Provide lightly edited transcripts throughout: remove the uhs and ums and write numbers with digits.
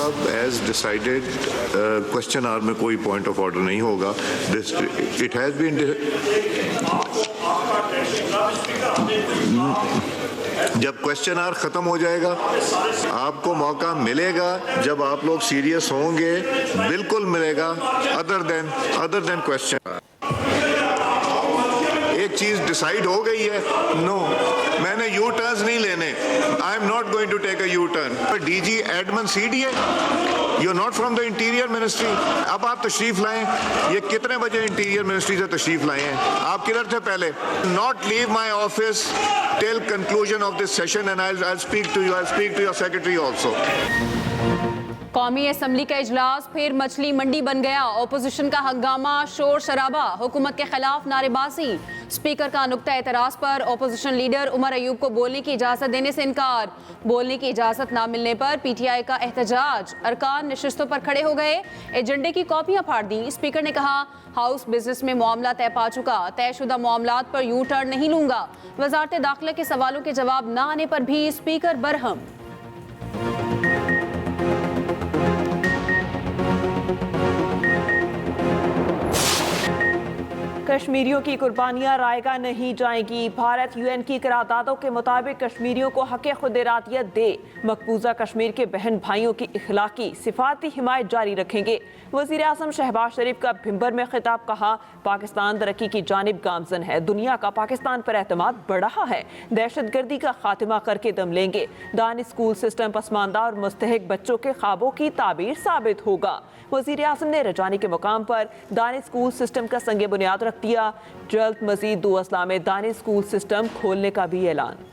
साहब, as decided question our में कोई पॉइंट ऑफ ऑर्डर नहीं होगा. इट हैज़ बीन जब क्वेश्चन आवर ख़त्म हो जाएगा आपको मौका मिलेगा, जब आप लोग सीरियस होंगे बिल्कुल मिलेगा. अदर देन क्वेश्चन एक चीज़ डिसाइड हो गई है. नो, मैंने यू टर्न्स नहीं लेने. I am not going to take a U turn. DG admin CD है, you are not from the interior ministry. अब आप तशरीफ लाएं. ये कितने बजे इंटीरियर मिनिस्ट्री से तशरीफ लाए हैं? आप किधर थे पहले? Not leave my office till conclusion of this session and I speak to your secretary also. कौमी असम्बली का इजलास फिर मछली मंडी बन गया. ओपोजिशन का हंगामा, शोर शराबा, हुकूमत के खिलाफ नारेबाजी. स्पीकर का नुक्ता एतराज पर ओपोजिशन लीडर उमर अयूब को बोलने की इजाज़त देने से इनकार. बोलने की इजाज़त ना मिलने पर पीटीआई का एहतजाज. अरकान नशिस्तों पर खड़े हो गए, एजेंडे की कॉपियां फाड़ दी. स्पीकर ने कहा हाउस बिजनेस में मामला तय पा चुका, तयशुदा मामलात पर यू टर्न नहीं लूंगा. वजारत दाखिला के सवालों के जवाब न आने पर भी स्पीकर बरहम. कश्मीरियों की कुर्बानियां रायगा नहीं जाएंगी. भारत यूएन की करारदादों के मुताबिक कश्मीरियों को हक़ खुद इरादियत दे. मकबूजा कश्मीर के बहन भाइयों की इखलाकी सिफाती हिमायत जारी रखेंगे. वज़ीर आज़म शहबाज शरीफ का भिंबर में खिताब. कहा पाकिस्तान तरक्की की जानिब गामजन है. दुनिया का पाकिस्तान पर एतमाद बढ़ रहा है. दहशतगर्दी का खात्मा करके दम लेंगे. दानी स्कूल सिस्टम पसमानदा और मुस्तहिक बच्चों के ख्वाबों की ताबीर साबित होगा. वज़ीर आज़म ने रजानी के मुकाम पर दानी स्कूल सिस्टम का संगे बुनियाद रख दिया. जल्द मजीद 2 अजला में दानी स्कूल सिस्टम खोलने का भी ऐलान.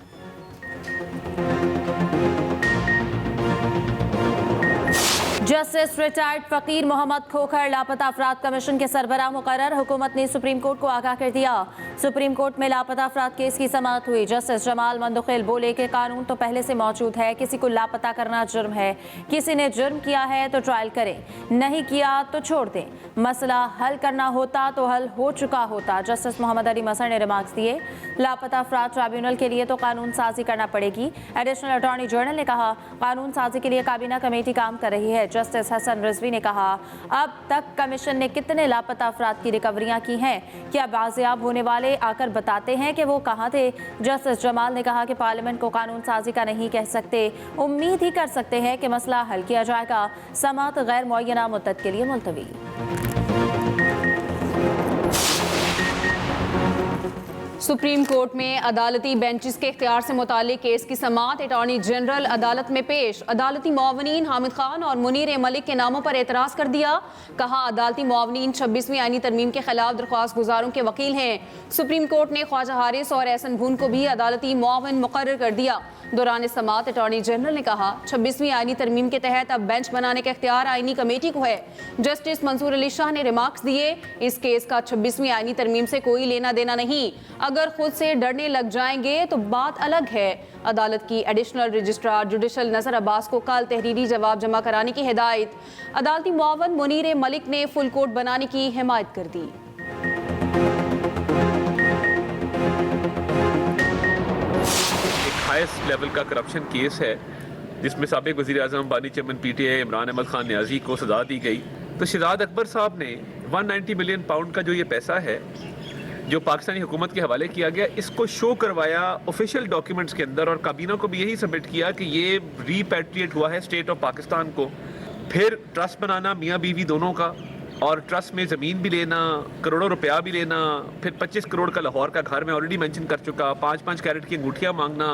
जस्टिस रिटायर्ड फकीर मोहम्मद खोखर लापता अफराद कमीशन के सरबराह मुकर्रर. हुकूमत ने सुप्रीम कोर्ट को आगाह कर दिया. सुप्रीम कोर्ट में लापता अफराद केस की समाअत हुई. जस्टिस जमाल मंदखिल बोले कि कानून तो पहले से मौजूद है. किसी को लापता करना जुर्म है. किसी ने जुर्म किया है तो ट्रायल करें, नहीं किया तो छोड़ दें. मसला हल करना होता तो हल हो चुका होता. जस्टिस मोहम्मद अली मसर ने रिमार्क्स दिए. लापता अफराद ट्राइब्यूनल के लिए तो कानून साजी करना पड़ेगी. एडिशनल अटॉर्नी जनरल ने कहा कानून साजी के लिए काबीना कमेटी काम कर रही है. जस्टिस हसन रिजवी ने कहा अब तक कमीशन ने कितने लापता अफराद की रिकवरियां की हैं, क्या बाजियाब होने वाले आकर बताते हैं कि वो कहां थे. जस्टिस जमाल ने कहा कि पार्लियामेंट को कानून साजी का नहीं कह सकते, उम्मीद ही कर सकते हैं कि मसला हल किया जाएगा. समाअत गैर मुअय्यना मुद्दत के लिए मुलतवी. सुप्रीम कोर्ट में अदालती बेंचेस के इख्तियार से मुताल्लिक केस की समाअत. अटॉर्नी जनरल अदालत में पेश. अदालती मुआवनीन हामिद खान और मुनीर मलिक के नामों पर एतराज़ कर दिया. कहा अदालती मुआवनीन 26वीं आईनी तरमीम के खिलाफ दरख्वास्त गुजारों के वकील हैं. सुप्रीम कोर्ट ने ख्वाजा हारिस और एहसन भून को भी अदालती मुआवन मुकर्रर कर दिया. दौरान समाअत अटॉर्नी जनरल ने कहा 26वीं आईनी तरमीम के तहत अब बेंच बनाने का इख्तियार आईनी कमेटी को है. जस्टिस मंसूर अली शाह ने रिमार्क्स दिए इस केस का 26वीं आईनी तरमीम से कोई लेना देना नहीं. अगर खुद से डरने लग जाएंगे तो बात अलग है. अदालत की एडिशनल रजिस्ट्रार जुडिशल नजर अब्बास को कल तहरीरी जवाब जमा कराने की हिदायत. अदालती मुआवन मुनीर मलिक ने फुल कोर्ट बनाने की हिमायत कर दी. हाईएस्ट लेवल का करप्शन केस है जिसमें साबिक वज़ीर आज़म बानी चेयरमैन पीटीआई इमरान अहमद खान नियाजी को सजा दी गई. तो शहजाद अकबर साहब ने 190 मिलियन पाउंड का जो ये पैसा है जो पाकिस्तानी हुकूमत के हवाले किया गया, इसको शो करवाया ऑफिशियल डॉक्यूमेंट्स के अंदर और काबीना को भी यही सबमिट किया कि ये रीपैट्रिएट हुआ है स्टेट ऑफ पाकिस्तान को. फिर ट्रस्ट बनाना मियाँ बीवी दोनों का, और ट्रस्ट में ज़मीन भी लेना, करोड़ों रुपया भी लेना. फिर 25 करोड़ का लाहौर का घर मैं ऑलरेडी मेंशन कर चुका. 5-5 कैरेट की अंगूठियाँ मांगना,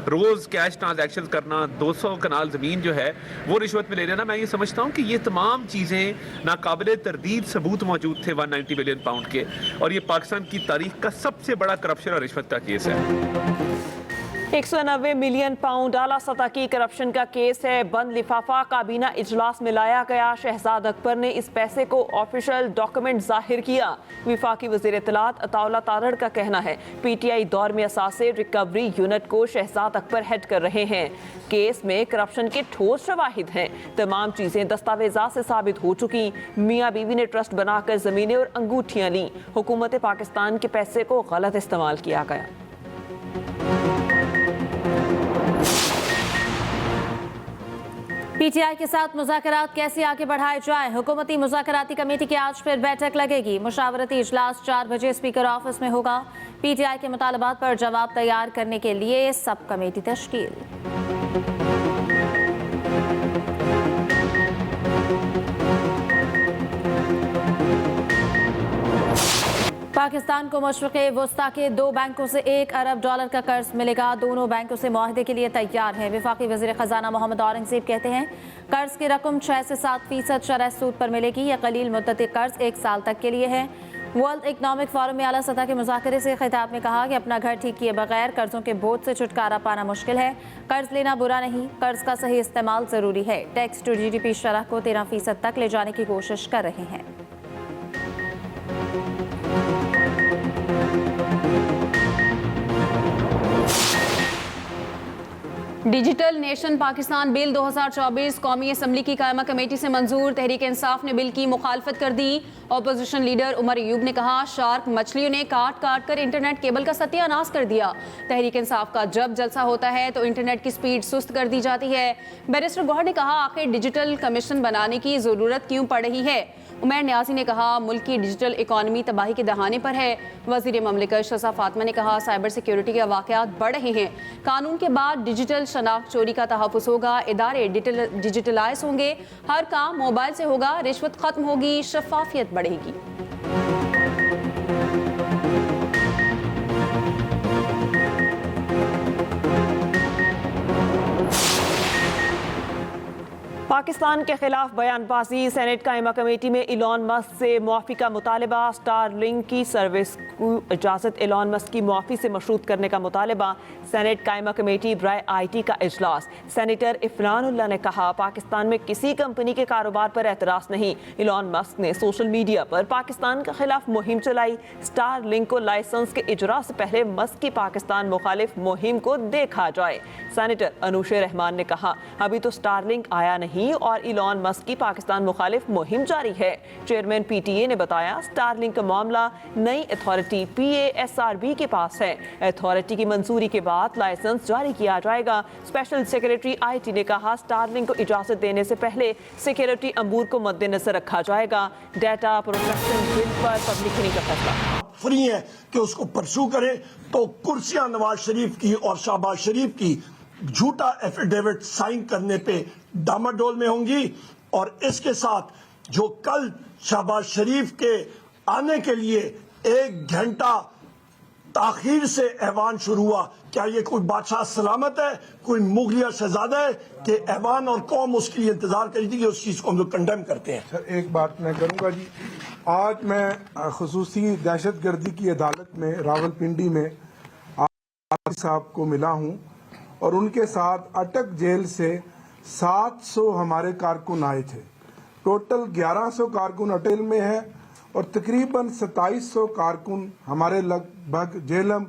रोज़ कैश ट्रांजैक्शन करना, 200 कनाल ज़मीन जो है वो रिश्वत में ले लेना. मैं ये समझता हूँ कि ये तमाम चीज़ें नाकाबिले तरदीद सबूत मौजूद थे 190 मिलियन पाउंड के, और ये पाकिस्तान की तारीख का सबसे बड़ा करप्शन और रिश्वत का केस है. 190 मिलियन पाउंड आला सतह की करप्शन का केस है. बंद लिफाफा काबीना इजलास में लाया गया. शहजाद अकबर ने इस पैसे को ऑफिशियल डॉक्यूमेंट जाहिर किया. विफाकी वज़ीर इत्तलात अताउल्लाह तारड़ का कहना है पीटीआई दौर में असासे रिकवरी यूनिट को शहजाद अकबर हेड कर रहे हैं. केस में करप्शन के ठोस शवाहिद हैं. तमाम चीज़ें दस्तावेज़ात से साबित हो चुकी. मियाँ बीवी ने ट्रस्ट बनाकर ज़मीनें और अंगूठियाँ लीं. हुकूमत पाकिस्तान के पैसे को गलत इस्तेमाल किया गया. पीटीआई के साथ मुज़ाकरात कैसे आगे बढ़ाए जाए, हुकूमती मुज़ाकराती कमेटी की आज फिर बैठक लगेगी। मुशावरती इजलास 4 बजे स्पीकर ऑफिस में होगा। पीटीआई के मुतालबात पर जवाब तैयार करने के लिए सब कमेटी तश्कील। पाकिस्तान को मशरिक़ वस्ता के 2 बैंकों से $1 अरब का कर्ज मिलेगा। दोनों बैंकों से मुआहदे के लिए तैयार हैं। वफाकी वज़ीर ख़जाना मोहम्मद औरंगज़ेब कहते हैं कर्ज की रकम 6 से 7% शरह सूद पर मिलेगी। यह कलील मुद्दती कर्ज 1 साल तक के लिए है। वर्ल्ड इकनॉमिक फोरम में आला सतह के मुज़ाकरे से खिताब में कहा कि अपना घर ठीक किए बगैर कर्जों के बोझ से छुटकारा पाना मुश्किल है। कर्ज लेना बुरा नहीं, कर्ज का सही इस्तेमाल ज़रूरी है। टैक्स टू GDP शरह को 13% तक ले जाने की कोशिश कर रहे हैं। डिजिटल नेशन पाकिस्तान बिल 2024 कौमी असम्बली की कायमा कमेटी से मंजूर। तहरीक इंसाफ ने बिल की मुखालफत कर दी। अपोजिशन लीडर उमर अयूब ने कहा शार्क मछलियों ने काट काट कर इंटरनेट केबल का सत्यानाश कर दिया। तहरीक इंसाफ का जब जलसा होता है तो इंटरनेट की स्पीड सुस्त कर दी जाती है। बैरिस्टर गौहर ने कहा आखिर डिजिटल कमीशन बनाने की ज़रूरत क्यों पड़ रही है। उमर न्याजी ने कहा मुल्क की डिजिटल इकॉनमी तबाही के दहाने पर है। वज़ीर ममलिकत शज़ा फातिमा ने कहा साइबर सिक्योरिटी के वाक़यात बढ़ रहे हैं। कानून के बाद डिजिटल शनाख्त चोरी का तहफ़्फ़ुज़ होगा। इदारे डिजिटलाइज होंगे। हर काम मोबाइल से होगा। रिश्वत खत्म होगी। शफाफियत बढ़ेगी। पाकिस्तान के खिलाफ बयानबाजी। सेनेट कायमा कमेटी में इलॉन मस्क से मुआफ़ी का मुतालबा। स्टारलिंक की सर्विस को इजाज़त इलॉन मस्क की मुआफ़ी से मशरूत करने का मुतालबा। सेनेट कायमा कमेटी बराए IT का इजलास। सेनेटर इफ़रानुल्लाह ने कहा पाकिस्तान में किसी कंपनी के कारोबार पर एतराज़ नहीं। इलॉन मस्क ने सोशल मीडिया पर पाकिस्तान के खिलाफ मुहिम चलाई। स्टारलिंक को लाइसेंस के इजरा से पहले मस्क की पाकिस्तान मुखालिफ मुहिम को देखा जाए। सेनेटर अनूशे रहमान ने कहा अभी तो स्टारलिंक आया नहीं और इलॉन मस्क की पाकिस्तान मुखालिफ मुहिम जारी है। चेयरमैन PTA ने बताया स्टारलिंक का मामला नई अथॉरिटी PASRB के पास है। अथॉरिटी की मंजूरी के बाद लाइसेंस जारी किया जाएगा। स्पेशल सेक्रेटरी IT ने कहा स्टारलिंक को इजाजत देने से पहले सिक्योरिटी अमूर को मद्देनजर रखा जाएगा। डाटा प्रोटेक्शन बिल पर पब्लिक हियरिंग का फैसला फ्री है कि उसको परसू करे तो कुर्सियां नवाज शरीफ की और शहबाज शरीफ की झूठा एफिडेविट साइन करने पे डामाडोल में होंगी। और इसके साथ जो कल शहबाज शरीफ के आने के लिए 1 घंटा ताखीर से ऐवान शुरू हुआ, क्या ये कोई बादशाह सलामत है, कोई मुगलिया शहजादा है कि ऐवान और कौम उसके लिए इंतजार करी थी कि उस चीज को हम लोग कंडेम करते हैं। सर एक बात मैं करूंगा जी, आज मैं खुसूसी दहशतगर्दी की अदालत में रावलपिंडी में आसिफ साहब को मिला हूं और उनके साथ अटक जेल से 700 हमारे कारकुन आए थे। टोटल 1100 कारकुन अटेल में है और तकरीबन 2700 कारकुन हमारे लगभग जेलम